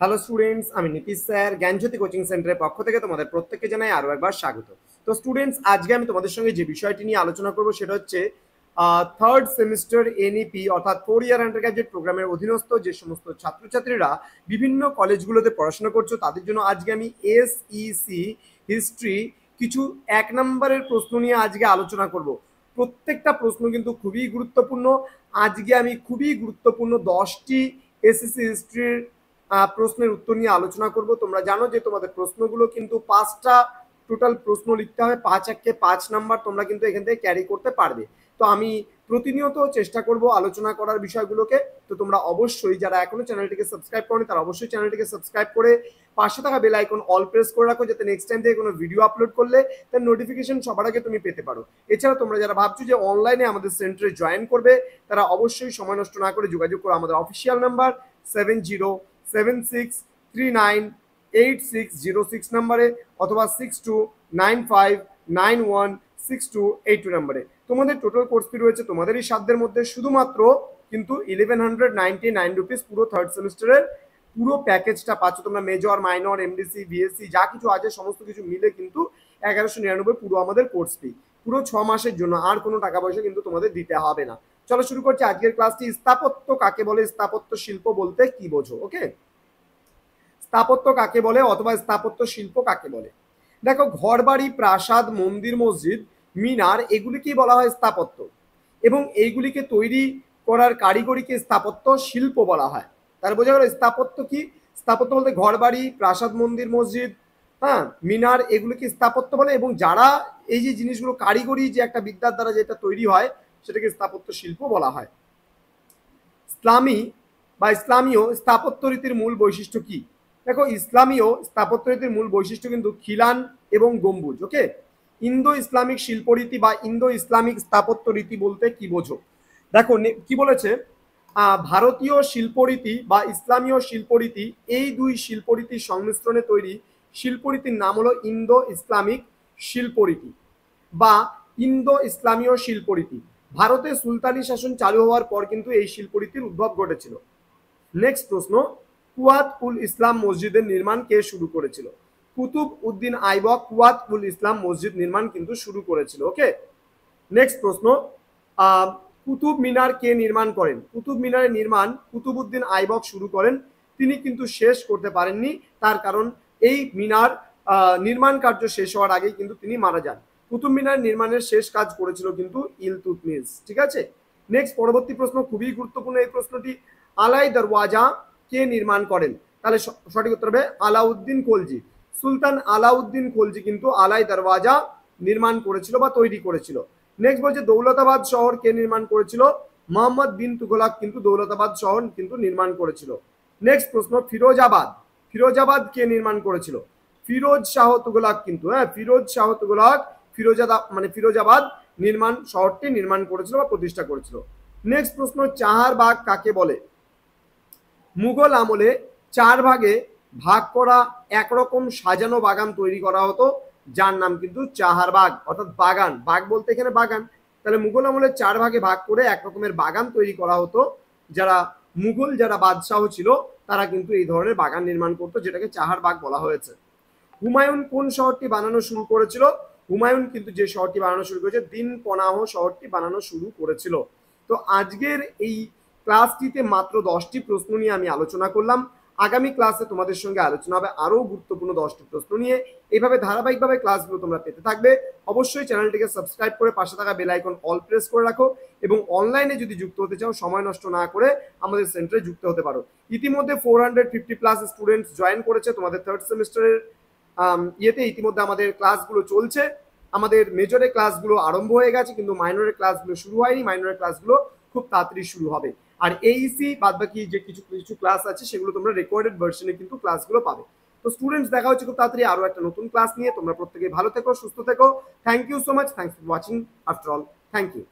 Hello students, আমি Nitish sir জ্ঞানজ্যোতি coaching সেন্টারের পক্ষ থেকে তোমাদের প্রত্যেককে জানাই আরও একবার স্বাগত। তো স্টুডেন্টস, আজকে আমি তোমাদের সঙ্গে যে বিষয়টি নিয়ে আলোচনা করব সেটা হচ্ছে থার্ড সেমিস্টার এনইপি অর্থাৎ 4 ইয়ার আন্ডার গ্র্যাজুয়েট প্রোগ্রামের অধীনস্থ যে সমস্ত ছাত্রছাত্রীরা বিভিন্ন কলেজগুলোতে পড়াশোনা করছো তাদের জন্য আজকে আমি এসইসি হিস্ট্রি কিছু 1 নম্বরের প্রশ্ন নিয়ে আজকে আলোচনা করব। প্রত্যেকটা প্রশ্ন কিন্তু খুবই গুরুত্বপূর্ণ। আজকে আমি খুবই গুরুত্বপূর্ণ 10টি এসএসসি হিস্ট্রির প্রশ্নের উত্তর নিয়ে আলোচনা করব। তোমরা জানো যে তোমাদের প্রশ্নগুলো কিন্তু 5টা টোটাল প্রশ্ন লিখতে হবে, 5 তোমরা কিন্তু এখান থেকে ক্যারি করতে পারবে। তো আমি প্রতিনিয়ত চেষ্টা করব আলোচনা করার বিষয়গুলোকে। তো তোমরা অবশ্যই যারা এখনো চ্যানেলটিকে সাবস্ক্রাইব করনি তারা অবশ্যই চ্যানেলটিকে সাবস্ক্রাইব করে পাশে থাকা বেল আইকন অল প্রেস করে রাখো, যাতে নেক্সট টাইম থেকে কোনো ভিডিও আপলোড করলে তার নোটিফিকেশন সবার আগে তুমি পেতে পারো। এছাড়া তোমরা যারা ভাবছো যে অনলাইনে আমাদের সেন্টারে জয়েন করবে তারা অবশ্যই সময় নষ্ট না করে যোগাযোগ করো আমাদের অফিসিয়াল নাম্বার 7076398606 নম্বরে অথবা 6295916282 নম্বরে। তোমাদের টোটাল কোর্স ফি রয়েছে তোমাদেরই সাধ্যের মধ্যে, শুধুমাত্র কিন্তু 1199 রুপিস পুরো থার্ড সেমিস্টারের পুরো প্যাকেজটা পাচ্ছ তোমরা। মেজর, মাইনর, এমডিসি, বিএসসি যা কিছু আছে সমস্ত কিছু মিলে কিন্তু 1199 পুরো আমাদের কোর্স ফি, পুরো 6 মাসের জন্য। আর কোনো টাকা পয়সা কিন্তু তোমাদের দিতে হবে না। চলো শুরু করছি আজকের ক্লাসটি। স্থাপত্য কাকে বলে, স্থাপত্য শিল্প বলতে কি বোঝো? ওকে, স্থাপত্য কাকে বলে অথবা স্থাপত্য শিল্প কাকে বলে? দেখো, ঘরবাড়ি, প্রাসাদ, মন্দির, মসজিদ, মিনার এগুলিকেই বলা হয় স্থাপত্য, এবং এইগুলিকে তৈরি করার কারিগরিকে স্থাপত্য শিল্প বলা হয়। তাহলে বোঝা গেল স্থাপত্য কি। স্থাপত্য বলতে ঘরবাড়ি, প্রাসাদ, মন্দির, মসজিদ, হ্যাঁ, মিনার এগুলিকে স্থাপত্য বলে, এবং যারা এই যে জিনিসগুলো কারিগরি যে একটা বিদ্যার দ্বারা যেটা তৈরি হয় সেটাকে স্থাপত্য শিল্প বলা হয়। ইসলামী বা ইসলামীয় স্থাপত্য রীতির মূল বৈশিষ্ট্য কি? দেখো, ইসলামীয় স্থাপত্য রীতির মূল বৈশিষ্ট্য কিন্তু খিলান এবং গম্বুজ। ওকে, ইন্দো ইসলামিক শিল্পরীতি বা ইন্দো ইসলামিক স্থাপত্য রীতি বলতে কি বোঝো? দেখো কি বলেছে, ভারতীয় শিল্পরীতি বা ইসলামীয় শিল্পরীতি, এই দুই শিল্পরীতির সংমিশ্রণে তৈরি শিল্পরীতির নাম হলো ইন্দো ইসলামিক শিল্পরীতি বা ইন্দো ইসলামীয় শিল্পরীতি। ভারতে সুলতানি শাসন চালু হওয়ার পর কিন্তু এই শিল্পরীতির উদ্ভব ঘটেছিল। নেক্সট প্রশ্ন, কুয়াত উল ইসলাম মসজিদের নির্মাণ কে শুরু করেছিল? কুতুব উদ্দিন আইবক কুয়াত উল ইসলাম মসজিদ নির্মাণ কিন্তু শুরু করেছিল। ওকে, নেক্সট প্রশ্ন, কুতুব মিনার কে নির্মাণ করেন? কুতুব মিনারের নির্মাণ কুতুবউদ্দিন আইবক শুরু করেন, তিনি কিন্তু শেষ করতে পারেননি। তার কারণ এই মিনার নির্মাণ কার্য শেষ হওয়ার আগেই কিন্তু তিনি মারা যান। কুতুব মিনার নির্মাণের শেষ কাজ করেছিল কিন্তু ইলতুৎমিশ। ঠিক আছে, নেক্সট পরবর্তী প্রশ্ন খুবই গুরুত্বপূর্ণ এই প্রশ্নটি। আলাই দরওয়াজা কে নির্মাণ করেন? তাহলে সঠিক উত্তর হবে আলাউদ্দিন খলজি। সুলতান আলাউদ্দিন খলজি কিন্তু আলাই দরওয়াজা নির্মাণ করেছিল বা তৈরি করেছিল। নেক্সট বলছে দৌলতাবাদ শহর কে নির্মাণ করেছিল? মোহাম্মদ বিন তুগলক কিন্তু দৌলতাবাদ শহর কিন্তু নির্মাণ করেছিল। নেক্সট প্রশ্ন, ফিরোজাবাদ, ফিরোজাবাদ কে নির্মাণ করেছিল? ফিরোজ শাহ তুগলক কিন্তু, হ্যাঁ, ফিরোজ শাহ তুগলক ফিরোজাবাদ নির্মাণ শহরটি নির্মাণ করেছিল বা প্রতিষ্ঠা করেছিল। নেক্সট প্রশ্ন, চাহারবাগ কাকে বলে? মুঘল আমলে 4 ভাগে ভাগ করা একরকম সাজানো বাগান তৈরি করা হতো, যার নাম কিন্তু চাহারবাগ, অর্থাৎ বাগান। বাগ বলতে এখানে বাগান। তাহলে মুঘল আমলে 4 ভাগে ভাগ করে এক রকমের বাগান তৈরি করা হতো। যারা মুঘল যারা বাদশাহ ছিল তারা কিন্তু এই ধরনের বাগান নির্মাণ করতো, যেটাকে চাহারবাগ বলা হয়েছে। হুমায়ুন কোন শহরটি বানানো শুরু করেছিল? হুমায়ুন কিন্তু যে শহরটি বানানো শুরু করেছে দিন পনাহ শহরটি বানানো শুরু করেছিল। তো আজকের এই ক্লাসটিতে মাত্র 10টি প্রশ্ন নিয়ে আমি আলোচনা করলাম। আগামী ক্লাসে তোমাদের সঙ্গে আলোচনা হবে আরও গুরুত্বপূর্ণ 10টি প্রশ্ন নিয়ে। এইভাবে ধারাবাহিকভাবে ক্লাসগুলো তোমরা পেতে থাকবে। অবশ্যই চ্যানেলটিকে সাবস্ক্রাইব করে পাশে থাকা বেল আইকন অল প্রেস করে রাখো, এবং অনলাইনে যদি যুক্ত হতে চাও সময় নষ্ট না করে আমাদের সেন্টারে যুক্ত হতে পারো। ইতিমধ্যে 450+ স্টুডেন্টস জয়েন করেছে তোমাদের থার্ড সেমিস্টারের ইয়েতে। ইতিমধ্যে আমাদের ক্লাসগুলো চলছে। আমাদের মেজরের ক্লাসগুলো আরম্ভ হয়ে গেছে, কিন্তু মাইনরের ক্লাসগুলো শুরু হয়নি। মাইনরের ক্লাসগুলো খুব তাড়াতাড়ি শুরু হবে। আর এইসি বাদ বাকি যে কিছু কিছু ক্লাস আছে সেগুলো তোমরা রেকর্ডেড ভার্সনে কিন্তু ক্লাসগুলো পাবে। তো স্টুডেন্টস, দেখা হচ্ছে খুব তাড়াতাড়ি আরো একটা নতুন ক্লাস নিয়ে। তোমরা প্রত্যেকে ভালো থেকো, সুস্থ থেকো। Thank you so much. Thanks for watching after all. Thank you.